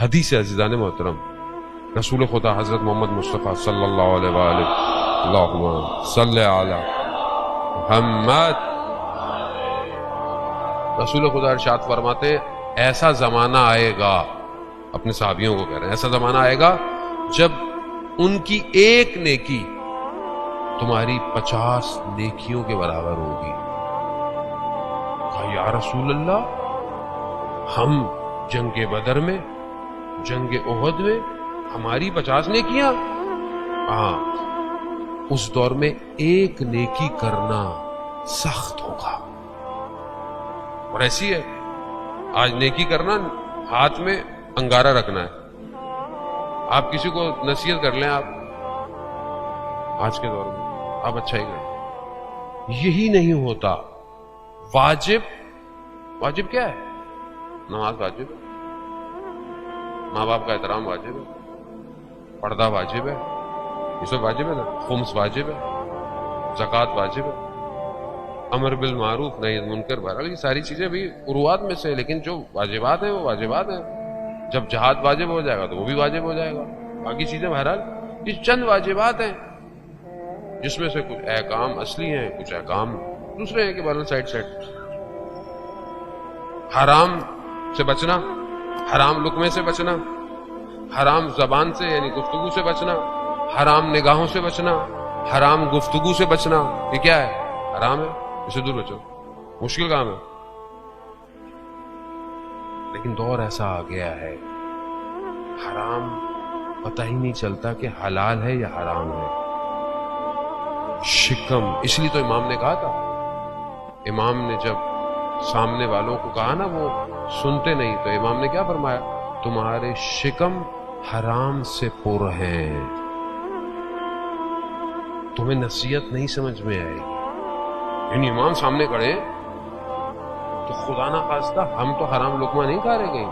حدیث عزیزان محترم، رسول خدا حضرت محمد مصطفیٰ صلی اللہ علیہ وآلہ اللہم صلی علی محمد، رسول خدا ارشاد فرماتے ایسا زمانہ آئے گا، اپنے صحابیوں کو کہہ رہے ہیں ایسا زمانہ آئے گا جب ان کی ایک نیکی تمہاری 50 نیکیوں کے برابر ہوگی۔ کہا یا رسول اللہ، ہم جنگ بدر میں، جنگ احد میں ہماری 50 نیکیاں؟ ہاں، اس دور میں ایک نیکی کرنا سخت ہوگا۔ اور ایسی ہے آج نیکی کرنا ہاتھ میں انگارہ رکھنا ہے۔ آپ کسی کو نصیحت کر لیں، آپ آج کے دور میں آپ اچھا ہی کریں، یہی نہیں ہوتا۔ واجب کیا ہے؟ نماز واجب ہے، ماں باپ کا احترام واجب ہے، پردہ واجب ہے، یہ سب واجب ہے نا، خمس واجب ہے، زکوٰۃ واجب ہے، امر بالمعروف نہی عن المنکر، بہرحال یہ ساری چیزیں بھی عروات میں سے، لیکن جو واجبات ہیں وہ واجبات ہیں۔ جب جہاد واجب ہو جائے گا تو وہ بھی واجب ہو جائے گا، باقی چیزیں بہرحال یہ چند واجبات ہیں، جس میں سے کچھ احکام اصلی ہیں، کچھ احکام دوسرے ہیں کہ بہرحال سائڈ۔ حرام سے بچنا، حرام لقمے سے بچنا، حرام زبان سے یعنی گفتگو سے بچنا، حرام نگاہوں سے بچنا، حرام گفتگو سے بچنا، یہ کیا ہے؟ حرام ہے، اسے دور بچو، مشکل کام ہے۔ لیکن دور ایسا آ گیا ہے حرام پتہ ہی نہیں چلتا کہ حلال ہے یا حرام ہے۔ شکم، اس لیے تو امام نے کہا تھا، امام نے جب سامنے والوں کو کہا نا وہ سنتے نہیں، تو امام نے کیا فرمایا؟ تمہارے شکم حرام سے پر ہیں، تمہیں نصیحت نہیں سمجھ میں آئے گی۔ یعنی امام سامنے کھڑے تو خدا نہ خواستہ ہم تو حرام لقمہ نہیں کھا رہے کہیں،